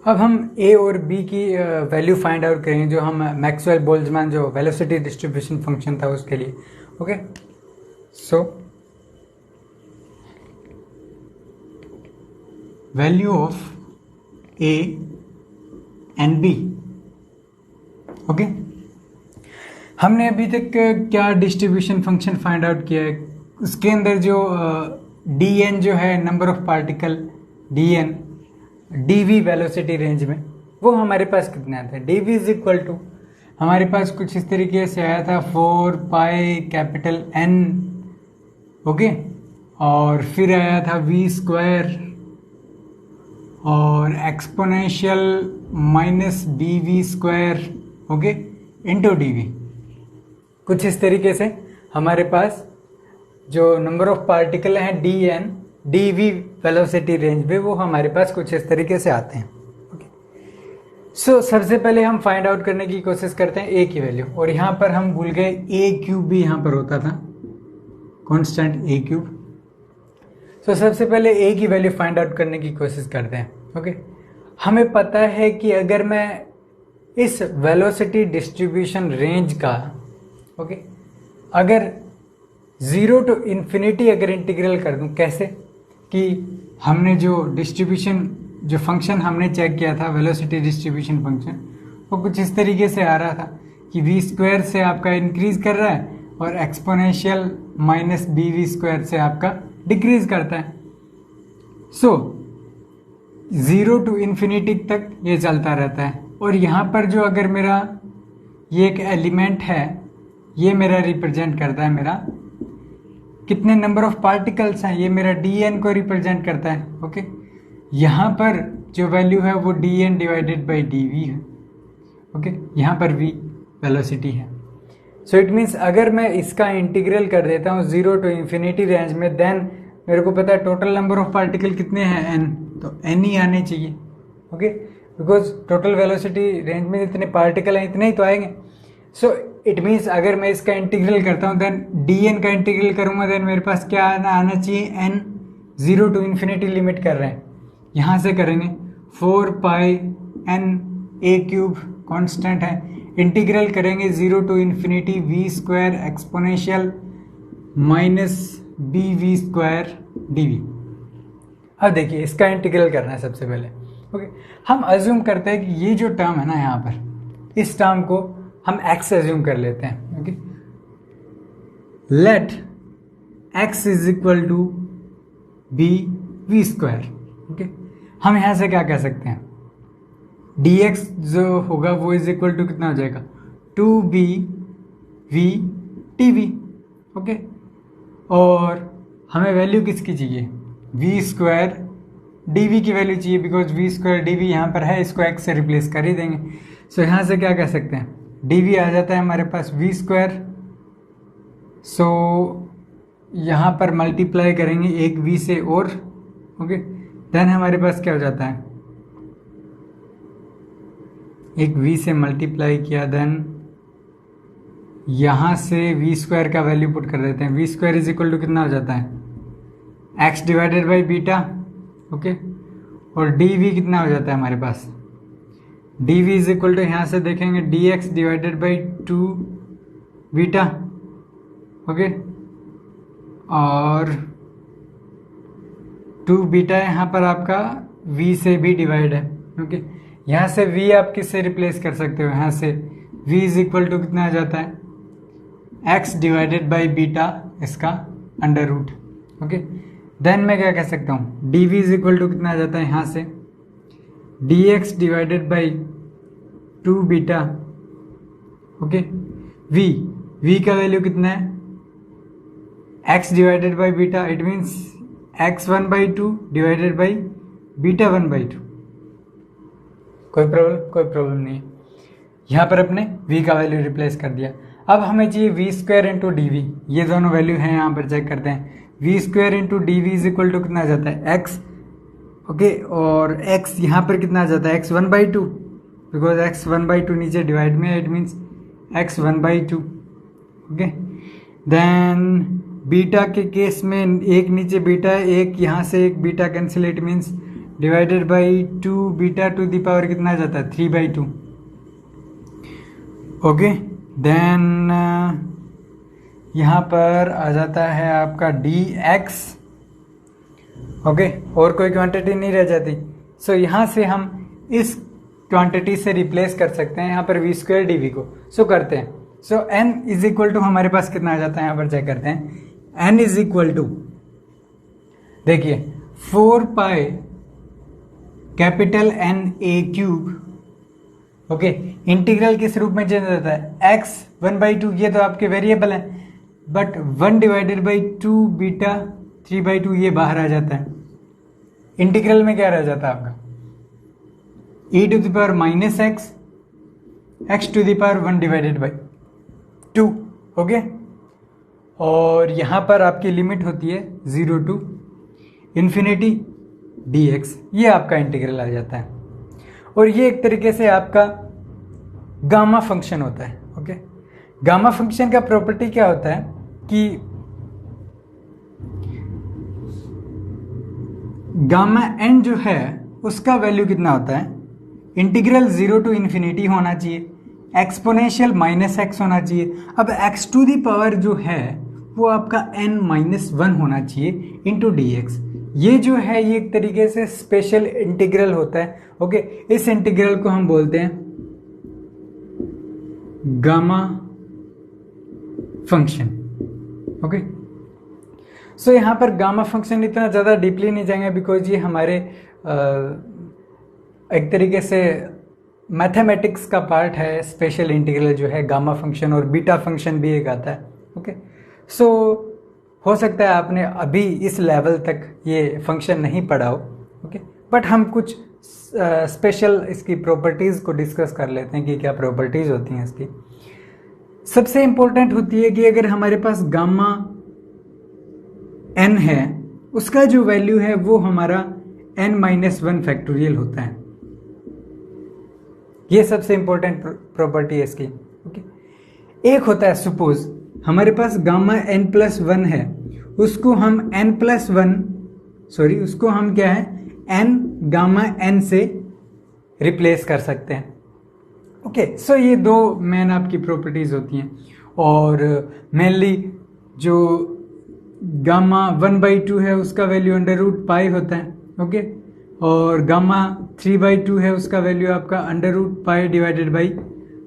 अब हम ए और बी की वैल्यू फाइंड आउट करेंगे, जो हम मैक्सवेल बोल्ट्जमैन जो वेलोसिटी डिस्ट्रीब्यूशन फंक्शन था उसके लिए। Okay, so value of A and B. Okay, हमने अभी तक क्या डिस्ट्रीब्यूशन फंक्शन फाइंड आउट किया है, उसके अंदर जो डी एन जो है number of particle, D N D V velocity range में, वो हमारे पास कितना आता है, D we is equal to हमारे पास कुछ इस तरीके से आया था 4 पाई कैपिटल एन। ओके, और फिर आया था वी स्क्वायर और exponential minus B we square, okay, into D V. कुछ इस तरीके से हमारे पास जो नंबर ऑफ पार्टिकल हैं D N D V velocity range में, वो हमारे पास कुछ इस तरीके से आते हैं। ओके, सो सबसे पहले हम फाइंड आउट करने की कोशिश करते हैं ए की वैल्यू, और यहाँ पर हम भूल गए ए क्यूब भी यहाँ पर होता था, कांस्टेंट ए क्यूब। सो सबसे पहले ए की वैल्यू फाइंड आउट करने की कोशिश करते हैं। ओके, हमें पता है कि अगर मैं इस वेलोसिटी डिस्ट्रीब्यूशन रेंज का अगर 0 टू इन्फिनिटी अगर इंटीग्रल कर दूं, कैसे कि हमने जो डिस्ट्रीब्यूशन जो फंक्शन हमने चेक किया था वेलोसिटी डिस्ट्रीब्यूशन फंक्शन, वो कुछ इस तरीके से आ रहा था कि वी स्क्वायर से आपका इंक्रीज कर रहा है और exponential minus B we square से आपका डिक्रीज करता है। सो 0 टू इन्फिनिटी तक ये चलता रहता है। और यहाँ पर जो अगर मेरा ये एक एलिमेंट है, ये मेरा रिप्रेजेंट करता है मेरा कितने नंबर ऑफ पार्टिकल्स हैं, ये मेरा डी एन को रिप्रेजेंट करता है। ओके, यहाँ पर जो वैल्यू है वो D N divided by D V है। ओके, यहाँ पर वी वेलोसिटी है। सो इट मीन्स अगर मैं इसका इंटीग्रल कर देता हूँ 0 टू इन्फिनिटी रेंज में, देन मेरे को पता है टोटल नंबर ऑफ पार्टिकल कितने हैं, एन, तो एन ही आने चाहिए। Okay, because total velocity range में जितने पार्टिकल हैं इतने ही तो आएंगे। सो इट मीन्स अगर मैं इसका इंटीग्रल करता हूँ, देन डी एन का इंटीग्रल करूँगा, देन मेरे पास क्या आना चाहिए, एन। 0 टू इन्फिनिटी लिमिट कर रहे हैं, यहाँ से करेंगे 4 pi N A cube constant है, इंटीग्रल करेंगे 0 to infinity V square exponential minus B we square D V. अब देखिए इसका इंटीग्रल करना है सबसे पहले। ओके, हम अज्यूम करते हैं कि ये जो टर्म है ना, यहाँ पर इस टर्म को हम x अज्यूम कर लेते हैं। Okay, let x is equal to be we square. Okay, हम यहाँ से क्या कह सकते हैं, dx जो होगा वो इज इक्वल टू कितना हो जाएगा, 2b v tv। ओके, और हमें वैल्यू किसकी चाहिए, v स्क्वायर dv की वैल्यू चाहिए, बिकॉज v स्क्वायर dv यहाँ पर है, इसको x से रिप्लेस कर ही देंगे। सो यहाँ से क्या कह सकते हैं, dv आ जाता है हमारे पास v स्क्वायर। सो यहाँ पर मल्टीप्लाई करेंगे एक v से और। ओके, देन हमारे पास क्या हो जाता है, एक v से मल्टीप्लाई किया, देन यहाँ से v स्क्वायर का वैल्यू पुट कर देते हैं। v square is equal to कितना हो जाता है, x divided by beta. Okay, और dv कितना हो जाता है हमारे पास, dv इज इक्वल टू यहाँ से देखेंगे dx divided by 2 beta. Okay, और 2 बीटा यहाँ पर आपका v से भी डिवाइड है। ओके, यहाँ से v आप किससे रिप्लेस कर सकते हो, यहाँ से v इज इक्वल टू कितना आ जाता है, x डिवाइडेड बाई बीटा इसका अंडर रूट। ओके, देन मैं क्या कह सकता हूँ, dv इज इक्वल टू कितना आ जाता है, यहाँ से dx divided by 2 beta. Okay, v का वैल्यू कितना है, x divided by beta, it means x1/2 divided by beta 1/2। कोई प्रॉब्लम नहीं है। यहाँ पर अपने v का वैल्यू रिप्लेस कर दिया। अब हमें चाहिए v square into D v, ये दोनों वैल्यू हैं, यहाँ पर चेक करते हैं। V square into D we is equal to कितना आ जाता है, x। ओके, और x यहाँ पर कितना आ जाता है, x 1/2, बिकॉज x 1/2 नीचे डिवाइड में है, it means x 1/2। Okay, then beta के केस में एक नीचे बीटा है, एक यहाँ से एक beta cancel, it means divided by 2 beta to the power कितना आ जाता है 3/2। ओके, देन यहाँ पर आ जाता है आपका dx। ओके, और कोई क्वांटिटी नहीं रह जाती। सो यहाँ से हम इस क्वांटिटी से रिप्लेस कर सकते हैं यहाँ पर v² dv को। सो करते हैं। सो n इज इक्वल टू हमारे पास कितना आ जाता है, यहाँ पर चेक करते हैं। n इज इक्वल टू, देखिए 4 pi capital N a cube. Okay, integral किस रूप में चेंज होता है, x 1/2, ये तो आपके वेरिएबल है, बट 1 डिवाइडेड बाई 2 बीटा 3/2 ये बाहर आ जाता है। इंटीग्रल में क्या रह जाता है आपका e to the power minus x to the power 1 divided by 2। Okay, और यहाँ पर आपकी लिमिट होती है 0 टू इन्फिनिटी dx, ये आपका इंटीग्रल आ जाता है। और ये एक तरीके से आपका गामा फंक्शन होता है। ओके, गामा फंक्शन का प्रॉपर्टी क्या होता है कि गामा n जो है उसका वैल्यू कितना होता है, इंटीग्रल 0 टू इन्फिनिटी होना चाहिए, एक्सपोनेंशियल -x होना चाहिए। अब x टू दी पावर जो है वो आपका n-1 होना चाहिए इंटू dx। ये जो है ये एक तरीके से स्पेशल इंटीग्रल होता है। ओके, इस इंटीग्रल को हम बोलते हैं गामा फंक्शन। ओके, सो यहाँ पर गामा फंक्शन इतना ज़्यादा डीपली नहीं जाएंगे बिकॉज ये हमारे एक तरीके से मैथमेटिक्स का पार्ट है। स्पेशल इंटीग्रल जो है गामा फंक्शन, और बीटा फंक्शन भी एक आता है। ओके, सो हो सकता है आपने अभी इस लेवल तक ये फंक्शन नहीं पढ़ा हो। ओके, बट हम कुछ स्पेशल इसकी प्रॉपर्टीज़ को डिस्कस कर लेते हैं कि क्या प्रॉपर्टीज़ होती हैं इसकी। सबसे इम्पोर्टेंट होती है कि अगर हमारे पास गामा n है, उसका जो वैल्यू है वो हमारा n-1 फैक्टोरियल होता है। ये सबसे इम्पोर्टेंट प्रॉपर्टी है इसकी। ओके, एक होता है सपोज हमारे पास गामा n+1 है, उसको हम उसको हम क्या है n गामा n से रिप्लेस कर सकते हैं। ओके, सो ये दो मेन आपकी प्रॉपर्टीज होती हैं। और मेनली जो गामा 1/2 है उसका वैल्यू √π होता है। ओके, और गामा 3/2 है उसका वैल्यू आपका √π डिवाइडेड बाई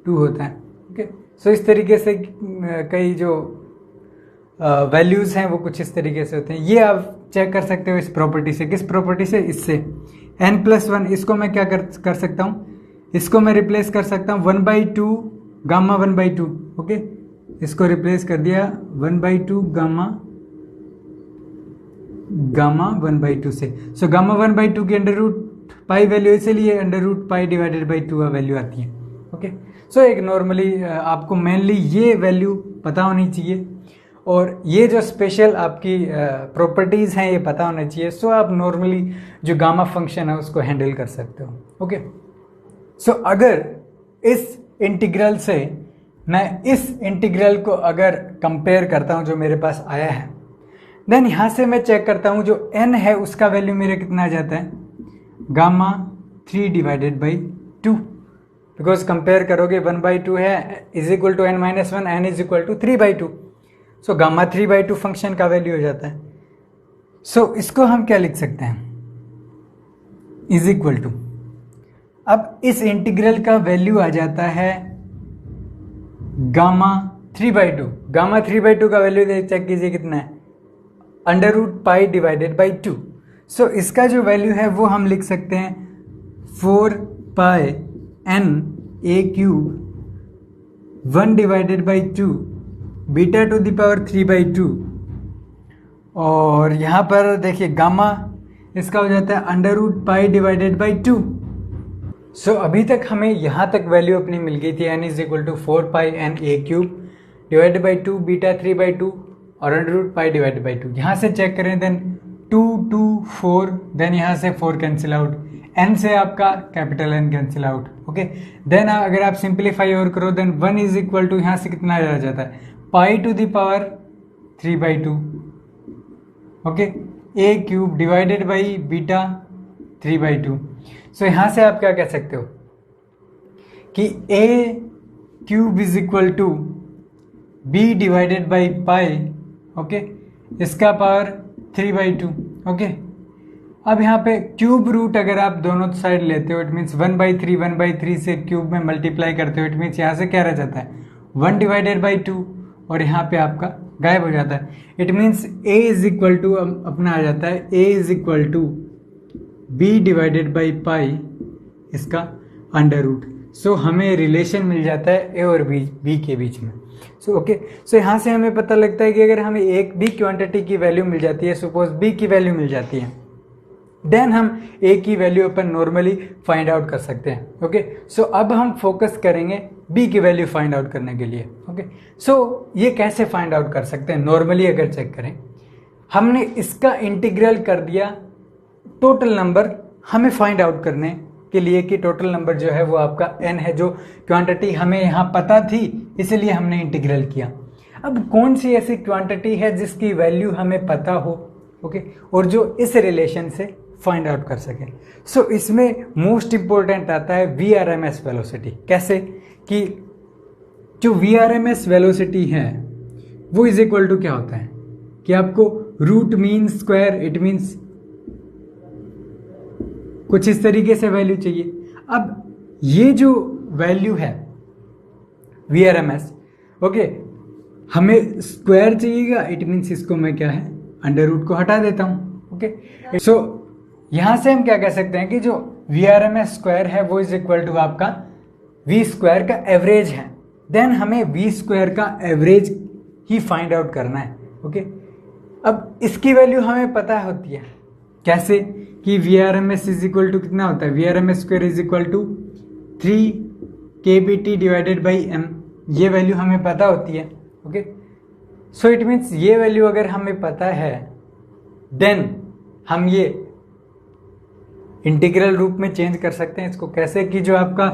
2 होता है। ओके, सो इस तरीके से कई जो वैल्यूज़ हैं वो कुछ इस तरीके से होते हैं। ये आप चेक कर सकते हो इस प्रॉपर्टी से। किस प्रॉपर्टी से, इससे n+1। इसको मैं क्या कर सकता हूँ, इसको मैं रिप्लेस कर सकता हूँ 1/2 गामा 1/2। ओके, इसको रिप्लेस कर दिया 1/2 गामा 1/2 से। सो गामा 1/2 की √π वैल्यू इसीलिए √π डिवाइडेड बाई 2 वैल्यू आती है। ओके, सो एक नॉर्मली आपको मेनली ये वैल्यू पता होनी चाहिए, और ये जो स्पेशल आपकी प्रॉपर्टीज़ हैं ये पता होना चाहिए। सो आप नॉर्मली जो गामा फंक्शन है उसको हैंडल कर सकते हो। ओके, सो अगर इस इंटीग्रल से मैं इस इंटीग्रल को अगर कंपेयर करता हूँ जो मेरे पास आया है, देन यहाँ से मैं चेक करता हूँ जो n है उसका वैल्यू मेरे कितना आ जाता है, gamma 3 divided by 2। Because compare करोगे 1/2 है is equal to n-1, n is equal to 3/2। So gamma 3/2 function का वैल्यू हो जाता है। सो इसको हम क्या लिख सकते हैं, इज इक्वल टू, अब इस इंटीग्रल का वैल्यू आ जाता है गामा 3/2। गामा 3/2 का वैल्यू चेक कीजिए कितना है, √π डिवाइडेड बाई 2। सो इसका जो वैल्यू है वो हम लिख सकते हैं 4π n a cube 1 divided by 2 beta to the power 3/2। और यहाँ पर देखिए गामा इसका हो जाता है √π डिवाइडेड बाई 2। सो अभी तक हमें यहाँ तक वैल्यू अपनी मिल गई थी, n is equal to 4π n a cube divided by 2 beta 3/2 और √π डिवाइडेड बाई 2। यहाँ से चेक करें देन 2 2 4, देन यहाँ से 4 कैंसिल आउट, n से आपका capital N cancel out. Okay, then अगर आप सिंप्लीफाई और करो देन 1 इज इक्वल टू यहाँ से कितना आ जाता है, pi to the power 3/2। Okay, a cube divided by beta 3/2। So यहाँ से आप क्या कह सकते हो कि a cube is equal to b divided by pi, okay, इसका पावर 3/2, ओके। अब यहाँ पे क्यूब रूट अगर आप दोनों साइड लेते हो, इट मीन्स 1/3 से क्यूब में मल्टीप्लाई करते हो, इट मीन्स यहाँ से क्या रह जाता है 1 डिवाइडेड बाई 2, और यहाँ पे आपका गायब हो जाता है। It means a is equal to अपना आ जाता है a is equal to b divided by pi इसका अंडर रूट। सो हमें रिलेशन मिल जाता है a और b के बीच में। सो ओके, सो यहाँ से हमें पता लगता है कि अगर हमें एक भी क्वांटिटी की वैल्यू मिल जाती है, सपोज b की वैल्यू मिल जाती है, देन हम a की वैल्यू अपन नॉर्मली फाइंड आउट कर सकते हैं। ओके, सो अब हम फोकस करेंगे b की वैल्यू फाइंड आउट करने के लिए। ओके, सो ये कैसे फाइंड आउट कर सकते हैं नॉर्मली अगर चेक करें, हमने इसका इंटीग्रल कर दिया टोटल नंबर हमें फाइंड आउट करने के लिए कि टोटल नंबर जो है वो आपका n है, जो क्वांटिटी हमें यहाँ पता थी इसलिए हमने इंटीग्रल किया। अब कौन सी ऐसी क्वांटिटी है जिसकी वैल्यू हमें पता हो, ओके, और जो इस रिलेशन से फाइंड आउट कर सके। सो इसमें मोस्ट इंपॉर्टेंट आता है VRMS वेलोसिटी। कैसे कि जो VRMS वेलोसिटी है वो इज इक्वल टू क्या होता है कि आपको root mean square, it means कुछ इस तरीके से वैल्यू चाहिए। अब ये जो वैल्यू है VRMS, ओके, हमें स्क्वायर चाहिएगा, इट मीन्स इसको मैं क्या है अंडर रूट को हटा देता हूं। ओके, सो यहां से हम क्या कह सकते हैं कि जो VRMS स्क्वायर है वो इज इक्वल टू आपका V स्क्वायर का एवरेज है। देन हमें V स्क्वायर का एवरेज ही फाइंड आउट करना है। ओके, अब इसकी वैल्यू हमें पता होती है कैसे कि VRMS इज इक्वल टू कितना होता है, VRMS square is equal to 3kBT divided by m, ये वैल्यू हमें पता होती है। ओके, सो इट मीन्स ये वैल्यू अगर हमें पता है देन हम ये इंटीग्रल रूप में चेंज कर सकते हैं इसको। कैसे कि जो आपका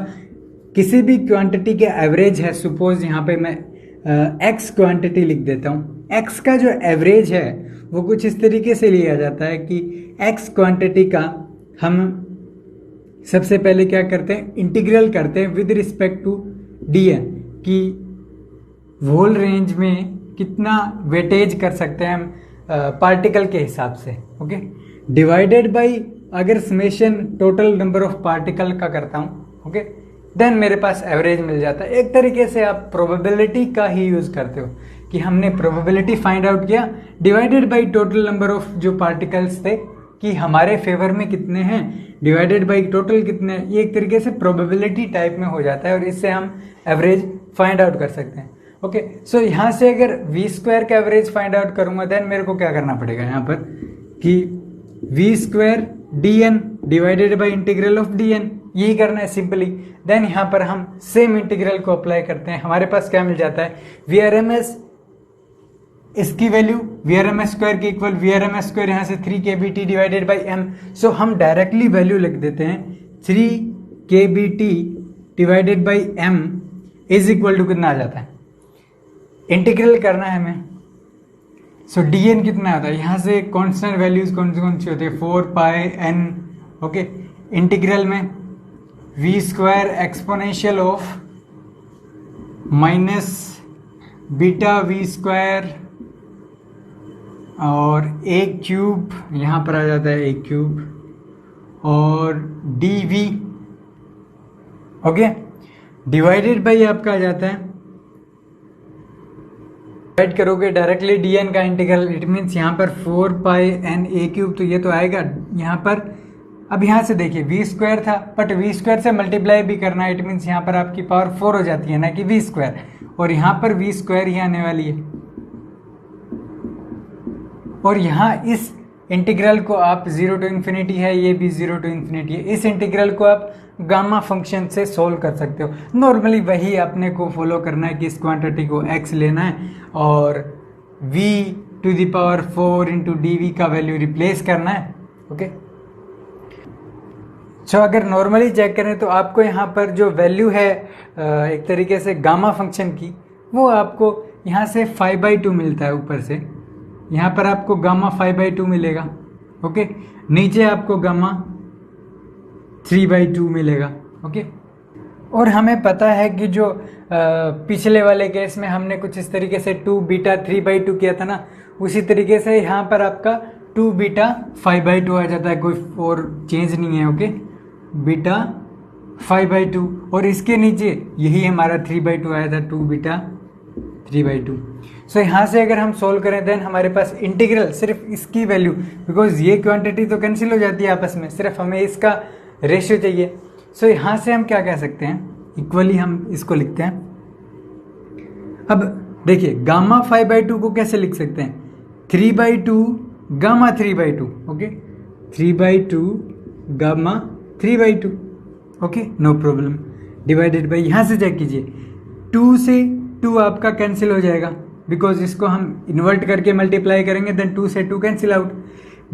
किसी भी क्वांटिटी के एवरेज है, सपोज यहाँ पे मैं x क्वांटिटी लिख देता हूँ, x का जो एवरेज है वो कुछ इस तरीके से लिया जाता है कि x क्वांटिटी का हम सबसे पहले क्या करते हैं इंटीग्रल करते हैं विद रिस्पेक्ट टू dn, कि होल रेंज में कितना वेटेज कर सकते हैं हम पार्टिकल के हिसाब से। ओके, डिवाइडेड बाई अगर summation total number of particle का करता हूँ, ओके, देन मेरे पास एवरेज मिल जाता है। एक तरीके से आप प्रोबेबिलिटी का ही यूज करते हो कि हमने प्रोबेबिलिटी फाइंड आउट किया divided by total number of जो पार्टिकल्स थे कि हमारे फेवर में कितने हैं डिवाइडेड बाई टोटल कितने हैं। ये एक तरीके से प्रोबेबिलिटी टाइप में हो जाता है और इससे हम एवरेज फाइंड आउट कर सकते हैं। ओके, सो यहाँ से अगर V स्क्वायर का एवरेज फाइंड आउट करूंगा देन मेरे को क्या करना पड़ेगा यहाँ पर कि V square dn divided by integral of dn, यही करना है सिंपली। देन यहाँ पर हम सेम इंटीग्रल को अप्लाई करते हैं, हमारे पास क्या मिल जाता है VRMS, इसकी वैल्यू VRMS स्क्वायर की इक्वल VRMS स्क्वायर यहाँ से 3kBT डिवाइडेड बाई m। सो हम डायरेक्टली वैल्यू लिख देते हैं 3kBT divided by m is equal to कितना आ जाता है, इंटीग्रल करना है हमें। सो dn कितना आता है, यहाँ से कांस्टेंट वैल्यूज कौन सी होती है 4 पाई n। ओके, इंटीग्रल में v square exponential of minus beta v square और a क्यूब यहाँ पर आ जाता है a क्यूब और dv, ओके, डिवाइडेड बाई आपका आ जाता है, डिवाइड करोगे डायरेक्टली dn का इंटीग्रल, इट मीन्स यहाँ पर 4 पाई n a क्यूब, तो ये तो आएगा यहाँ पर। अब यहाँ से देखिए v स्क्वायर था बट v स्क्वायर से मल्टीप्लाई भी करना है, इट मीन्स यहाँ पर आपकी पावर 4 हो जाती है ना कि v स्क्वायर, और यहाँ पर v स्क्वायर ही आने वाली है। और यहाँ इस इंटीग्रल को आप 0 टू इन्फिनिटी है, ये भी 0 टू इन्फिनिटी है, इस इंटीग्रल को आप गामा फंक्शन से सोल्व कर सकते हो। नॉर्मली वही अपने को फॉलो करना है कि इस क्वांटिटी को x लेना है और v to the power 4 into dv का वैल्यू रिप्लेस करना है। ओके, सो अगर नॉर्मली चेक करें तो आपको यहाँ पर जो वैल्यू है एक तरीके से गामा फंक्शन की, वो आपको यहाँ से 5/2 मिलता है, ऊपर से यहाँ पर आपको गामा 5/2 मिलेगा। ओके, नीचे आपको गामा 3/2 मिलेगा। ओके, और हमें पता है कि जो पिछले वाले केस में हमने कुछ इस तरीके से 2 बीटा 3/2 किया था ना, उसी तरीके से यहाँ पर आपका 2 बीटा 5/2 आ जाता है, कोई और चेंज नहीं है। ओके, बीटा 5/2 और इसके नीचे यही हमारा 3/2 आया था, 2 बीटा 3/2। सो यहाँ से अगर हम सोल्व करें देन हमारे पास इंटीग्रल सिर्फ इसकी वैल्यू, बिकॉज ये क्वांटिटी तो कैंसिल हो जाती है आपस में, सिर्फ हमें इसका रेशियो चाहिए। सो यहाँ से हम क्या कह सकते हैं, इक्वली हम इसको लिखते हैं। अब देखिए गामा 5/2 को कैसे लिख सकते हैं, 3/2 gamma 3/2। Okay, 3/2 gamma 3/2। Okay, no problem, divided by, यहाँ से चेक कीजिए 2 से 2 आपका कैंसिल हो जाएगा, बिकॉज इसको हम इन्वर्ट करके मल्टीप्लाई करेंगे देन 2 से 2 cancel out.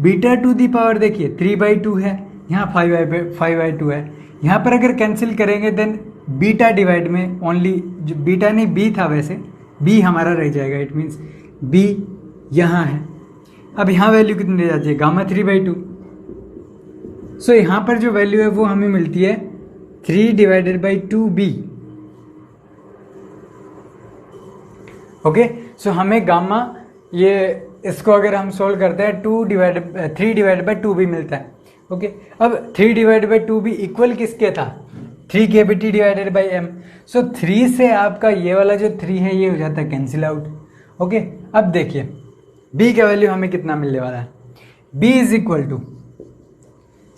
Beta to the power देखिए 3/2 है, यहाँ 5/2 है, यहाँ पर अगर कैंसिल करेंगे देन बीटा डिवाइड में ओनली, जो बीटा नहीं बी था वैसे, बी हमारा रह जाएगा, इट मीन्स बी यहाँ है। अब यहाँ वैल्यू कितनी रह जाती है, गामा 3/2। सो यहाँ पर जो वैल्यू है वो हमें मिलती है 3/2b। ओके, सो हमें गामा, ये इसको अगर हम सोल्व करते हैं 3/2b मिलता है। ओके, अब 3/2b इक्वल किसके था, 3kBT डिवाइडेड बाई m। सो 3 से आपका ये वाला जो 3 है ये हो जाता है कैंसिल आउट। ओके, अब देखिए b का वैल्यू हमें कितना मिलने वाला है, b इज इक्वल टू,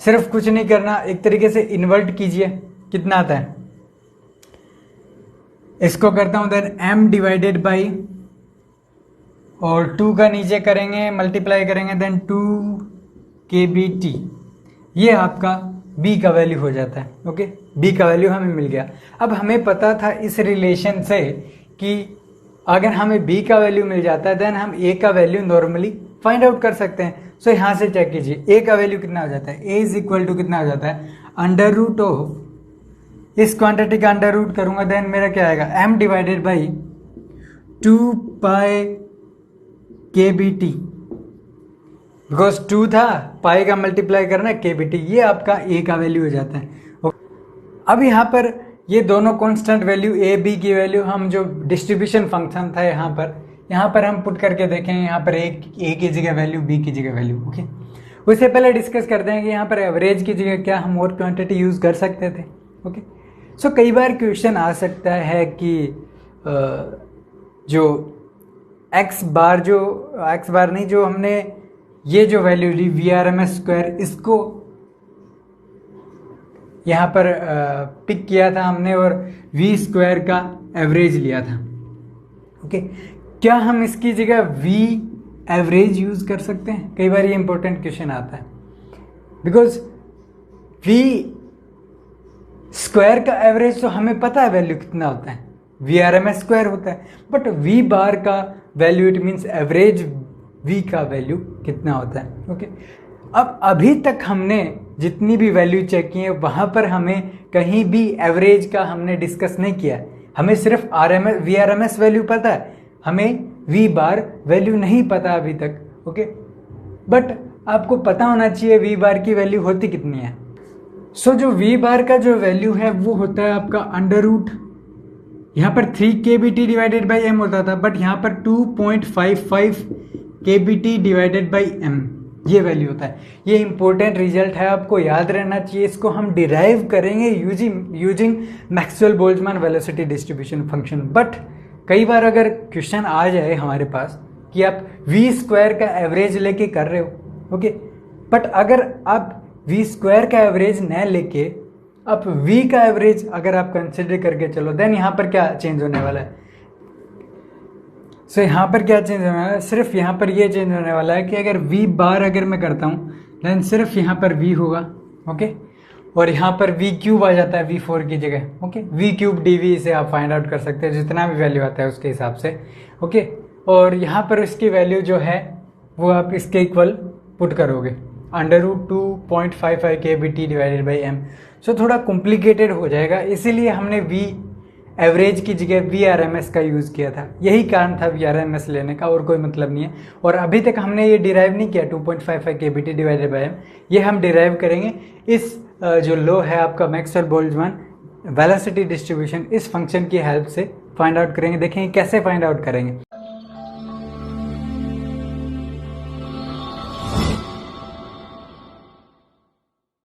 सिर्फ कुछ नहीं करना, एक तरीके से इन्वर्ट कीजिए, कितना आता है, इसको करता हूं देन m डिवाइडेड बाई, और 2 का नीचे करेंगे मल्टीप्लाई करेंगे देन 2kBT, ये आपका b का वैल्यू हो जाता है। ओके, b का वैल्यू हमें मिल गया। अब हमें पता था इस रिलेशन से कि अगर हमें b का वैल्यू मिल जाता है देन हम a का वैल्यू नॉर्मली फाइंड आउट कर सकते हैं। सो यहाँ से चेक कीजिए a का वैल्यू कितना हो जाता है, a इज इक्वल टू कितना हो जाता है, अंडर रूट ऑफ, इस क्वांटिटी का अंडर रूट करूंगा देन मेरा क्या आएगा, m divided by 2πkBT, because 2 था, पाई का मल्टीप्लाई करना kBT, ये आपका a का वैल्यू हो जाता है। अब यहाँ पर ये दोनों कांस्टेंट वैल्यू a b की वैल्यू हम जो डिस्ट्रीब्यूशन फंक्शन था यहाँ पर हम पुट करके देखें, यहाँ पर a की जगह वैल्यू, b की जगह वैल्यू। ओके, उससे पहले डिस्कस करते हैं कि यहाँ पर एवरेज की जगह क्या हम और क्वांटिटी यूज़ कर सकते थे। ओके, सो कई बार क्वेश्चन आ सकता है कि जो x बार नहीं, जो हमने ये जो वैल्यू ली VRMS², इसको यहाँ पर पिक किया था हमने और v² का एवरेज लिया था। ओके, क्या हम इसकी जगह v एवरेज यूज कर सकते हैं, कई बार ये इंपॉर्टेंट क्वेश्चन आता है, बिकॉज v² का एवरेज तो हमें पता है वैल्यू कितना होता है, VRMS² होता है, बट v बार का value, it means average v का वैल्यू कितना होता है। ओके, अब अभी तक हमने जितनी भी वैल्यू चेक की है वहाँ पर हमें कहीं भी एवरेज का हमने डिस्कस नहीं किया है, हमें सिर्फ VRMS वैल्यू पता है, हमें v बार वैल्यू नहीं पता अभी तक। ओके, बट आपको पता होना चाहिए v बार की वैल्यू होती कितनी है। सो जो v बार का जो वैल्यू है वो होता है आपका अंडर रूट, यहाँ पर 3kBT डिवाइडेड बाई m होता था, बट यहाँ पर 2.55 kBT डिवाइडेड बाई m, ये वैल्यू होता है। ये इंपॉर्टेंट रिजल्ट है, आपको याद रहना चाहिए, इसको हम डिराइव करेंगे using Maxwell Boltzmann velocity distribution function. But कई बार अगर क्वेश्चन आ जाए हमारे पास कि आप v² का एवरेज लेके कर रहे हो, ओके, बट अगर आप v² का एवरेज न लेके आप v का एवरेज अगर आप कंसिडर करके चलो, देन यहाँ पर क्या चेंज होने वाला है। सो यहाँ पर क्या चेंज होने वाला है, सिर्फ यहाँ पर ये चेंज होने वाला है कि अगर v बार अगर मैं करता हूँ देन सिर्फ यहाँ पर v होगा। ओके, और यहाँ पर v³ आ जाता है v4 की जगह। ओके, v³ dv से आप फाइंड आउट कर सकते हैं, जितना भी वैल्यू आता है उसके हिसाब से। ओके, और यहाँ पर इसकी वैल्यू जो है वो आप इसके इक्वल पुट करोगे, under root 2.55 kBT divided by m। So थोड़ा कॉम्प्लिकेटेड हो जाएगा, इसीलिए हमने v एवरेज की जगह VRMS का यूज़ किया था। यही कारण था VRMS लेने का, और कोई मतलब नहीं है। और अभी तक हमने ये डिराइव नहीं किया 2.55 kBT डिवाइडेड बाय m, ये हम डिराइव करेंगे इस जो लो है आपका मैक्सवेल बोल्ट्जमैन वेलोसिटी डिस्ट्रीब्यूशन, इस फंक्शन की हेल्प से फाइंड आउट करेंगे। देखेंगे कैसे फाइंड आउट करेंगे।